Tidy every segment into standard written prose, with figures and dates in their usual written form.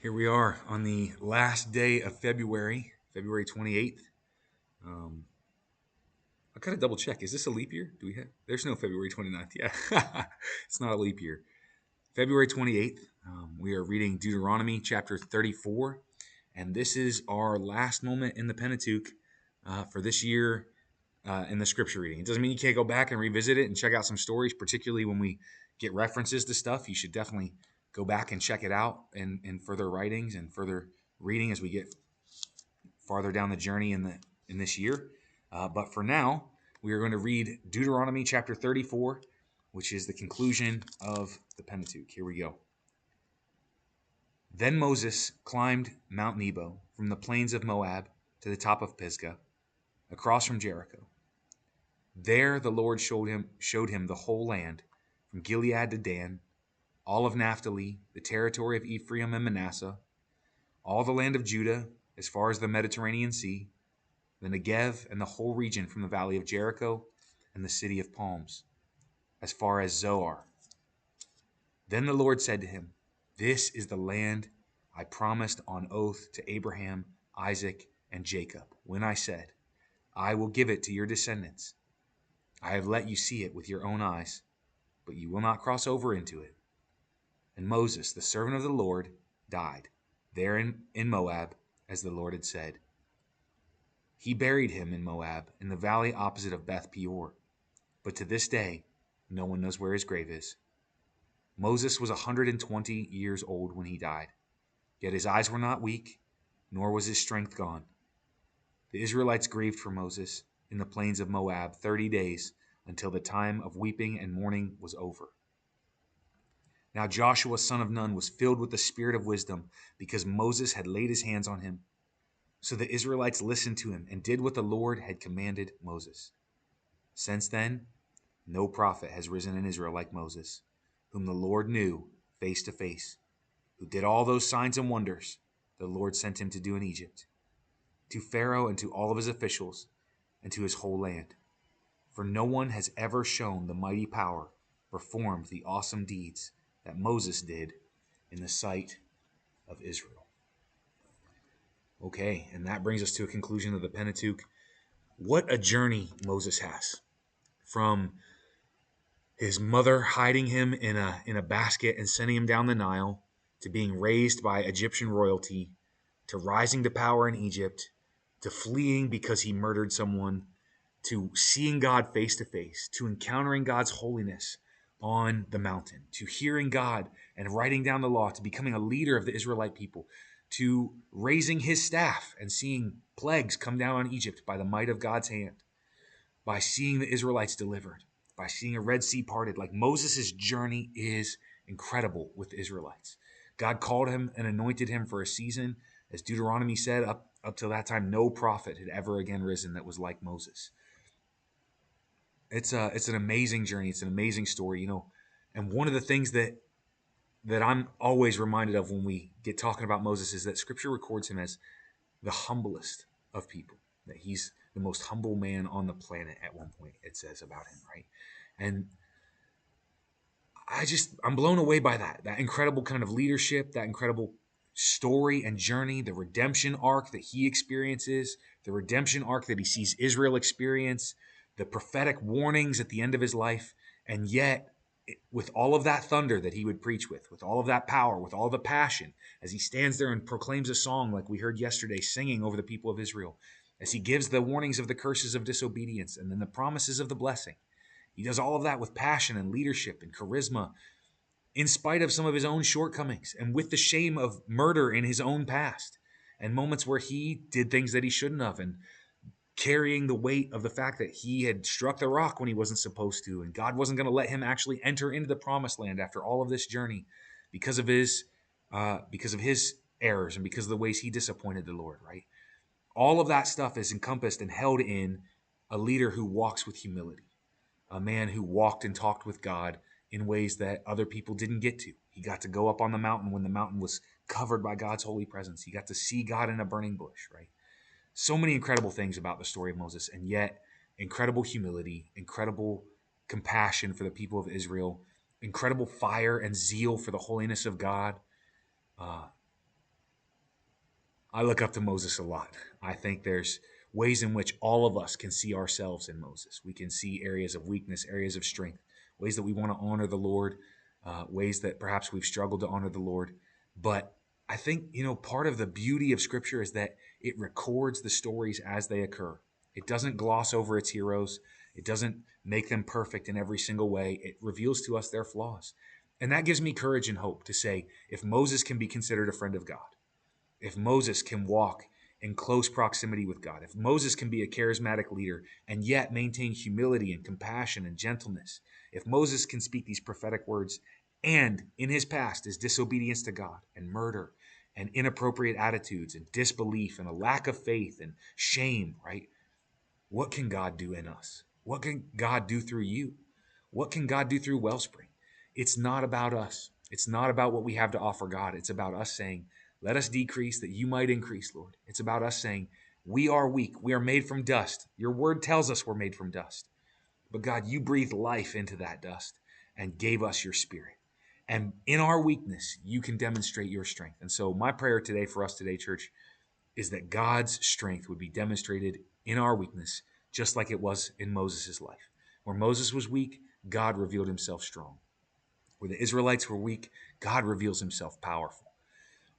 Here we are on the last day of February, February 28th. Um, I gotta double check. Is this a leap year? Do we have? There's no February 29th. Yeah, it's not a leap year. February 28th. We are reading Deuteronomy chapter 34, and this is our last moment in the Pentateuch for this year in the scripture reading. It doesn't mean you can't go back and revisit it and check out some stories, particularly when we get references to stuff. You should definitely go back and check it out in further writings and further reading as we get farther down the journey in this year. But for now, we are going to read Deuteronomy chapter 34, which is the conclusion of the Pentateuch. Here we go. Then Moses climbed Mount Nebo from the plains of Moab to the top of Pisgah, across from Jericho. There the Lord showed him the whole land, from Gilead to Dan, all of Naphtali, the territory of Ephraim and Manasseh, all the land of Judah, as far as the Mediterranean Sea, the Negev and the whole region from the valley of Jericho and the city of palms, as far as Zoar. Then the Lord said to him, "This is the land I promised on oath to Abraham, Isaac, and Jacob, when I said, I will give it to your descendants. I have let you see it with your own eyes, but you will not cross over into it." And Moses, the servant of the Lord, died there in Moab, as the Lord had said. He buried him in Moab, in the valley opposite of Beth Peor. But to this day, no one knows where his grave is. Moses was 120 years old when he died, yet his eyes were not weak, nor was his strength gone. The Israelites grieved for Moses in the plains of Moab 30 days, until the time of weeping and mourning was over. Now Joshua son of Nun was filled with the spirit of wisdom, because Moses had laid his hands on him. So the Israelites listened to him and did what the Lord had commanded Moses. Since then, no prophet has risen in Israel like Moses, whom the Lord knew face to face, who did all those signs and wonders the Lord sent him to do in Egypt, to Pharaoh and to all of his officials, and to his whole land. For no one has ever shown the mighty power, performed the awesome deeds that Moses did in the sight of Israel. Okay, and that brings us to a conclusion of the Pentateuch. What a journey Moses has, from his mother hiding him in a basket and sending him down the Nile, to being raised by Egyptian royalty, to rising to power in Egypt, to fleeing because he murdered someone, to seeing God face to face, to encountering God's holiness on the mountain, to hearing God and writing down the law, to becoming a leader of the Israelite people, to raising his staff and seeing plagues come down on Egypt by the might of God's hand, by seeing the Israelites delivered, by seeing a Red Sea parted. Like, Moses' journey is incredible with the Israelites. God called him and anointed him for a season. As Deuteronomy said, up till that time, no prophet had ever again risen that was like Moses. It's an amazing journey. It's an amazing story, And one of the things that I'm always reminded of when we get talking about Moses is that Scripture records him as the humblest of people, that he's the most humble man on the planet at one point, it says about him, right? And I'm blown away by that incredible kind of leadership, that incredible story and journey, the redemption arc that he experiences, the redemption arc that he sees Israel experience, the prophetic warnings at the end of his life. And yet, with all of that thunder that he would preach with all of that power, with all the passion, as he stands there and proclaims a song like we heard yesterday, singing over the people of Israel, as he gives the warnings of the curses of disobedience and then the promises of the blessing, he does all of that with passion and leadership and charisma, in spite of some of his own shortcomings and with the shame of murder in his own past and moments where he did things that he shouldn't have, and carrying the weight of the fact that he had struck the rock when he wasn't supposed to, and God wasn't going to let him actually enter into the promised land after all of this journey because of his errors and because of the ways he disappointed the Lord, right? All of that stuff is encompassed and held in a leader who walks with humility, a man who walked and talked with God in ways that other people didn't get to. He got to go up on the mountain when the mountain was covered by God's holy presence. He got to see God in a burning bush, right? So many incredible things about the story of Moses, and yet incredible humility, incredible compassion for the people of Israel, incredible fire and zeal for the holiness of God. I look up to Moses a lot. I think there's ways in which all of us can see ourselves in Moses. We can see areas of weakness, areas of strength, ways that we want to honor the Lord, ways that perhaps we've struggled to honor the Lord. But I think, part of the beauty of Scripture is that it records the stories as they occur. It doesn't gloss over its heroes. It doesn't make them perfect in every single way. It reveals to us their flaws. And that gives me courage and hope to say, if Moses can be considered a friend of God, if Moses can walk in close proximity with God, if Moses can be a charismatic leader and yet maintain humility and compassion and gentleness, if Moses can speak these prophetic words and in his past is disobedience to God and murder and inappropriate attitudes and disbelief and a lack of faith and shame, right? What can God do in us? What can God do through you? What can God do through Wellspring? It's not about us. It's not about what we have to offer God. It's about us saying, let us decrease that you might increase, Lord. It's about us saying, we are weak. We are made from dust. Your word tells us we're made from dust. But God, you breathed life into that dust and gave us your spirit. And in our weakness, you can demonstrate your strength. And so my prayer today for us today, church, is that God's strength would be demonstrated in our weakness, just like it was in Moses' life. Where Moses was weak, God revealed himself strong. Where the Israelites were weak, God reveals himself powerful.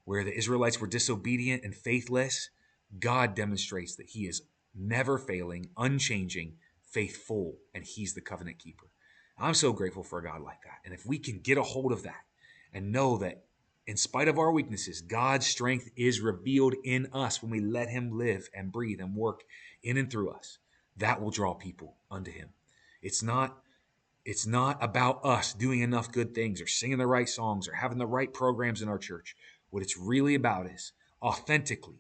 Where the Israelites were disobedient and faithless, God demonstrates that he is never failing, unchanging, faithful, and he's the covenant keeper. I'm so grateful for a God like that. And if we can get a hold of that and know that in spite of our weaknesses, God's strength is revealed in us when we let him live and breathe and work in and through us, that will draw people unto him. It's not about us doing enough good things or singing the right songs or having the right programs in our church. What it's really about is authentically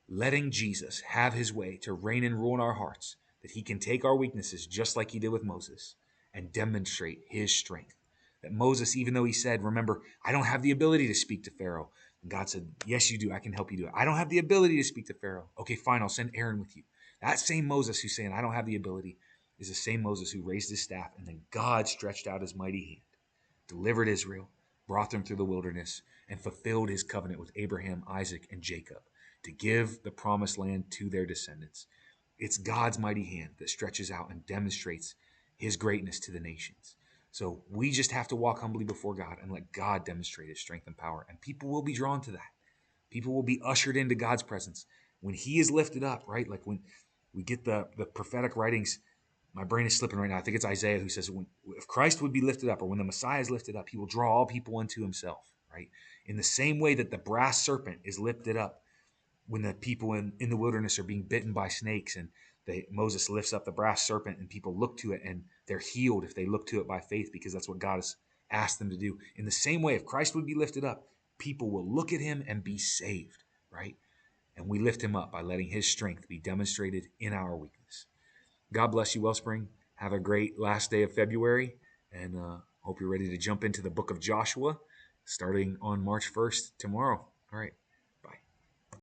letting Jesus have his way to reign and rule in our hearts, that he can take our weaknesses just like he did with Moses and demonstrate his strength. That Moses, even though he said, remember, I don't have the ability to speak to Pharaoh. And God said, yes, you do. I can help you do it. I don't have the ability to speak to Pharaoh. Okay, fine. I'll send Aaron with you. That same Moses who's saying, I don't have the ability, is the same Moses who raised his staff. And then God stretched out his mighty hand, delivered Israel, brought them through the wilderness, and fulfilled his covenant with Abraham, Isaac, and Jacob to give the promised land to their descendants. It's God's mighty hand that stretches out and demonstrates his greatness to the nations. So we just have to walk humbly before God and let God demonstrate his strength and power. And people will be drawn to that. People will be ushered into God's presence. When he is lifted up, right? Like when we get the prophetic writings, my brain is slipping right now. I think it's Isaiah who says, if Christ would be lifted up, or when the Messiah is lifted up, he will draw all people unto himself, right? In the same way that the brass serpent is lifted up when the people in the wilderness are being bitten by snakes, and Moses lifts up the brass serpent and people look to it and they're healed if they look to it by faith, because that's what God has asked them to do. In the same way, if Christ would be lifted up, people will look at him and be saved, right? And we lift him up by letting his strength be demonstrated in our weakness. God bless you, Wellspring. Have a great last day of February, and hope you're ready to jump into the book of Joshua starting on March 1st tomorrow. All right.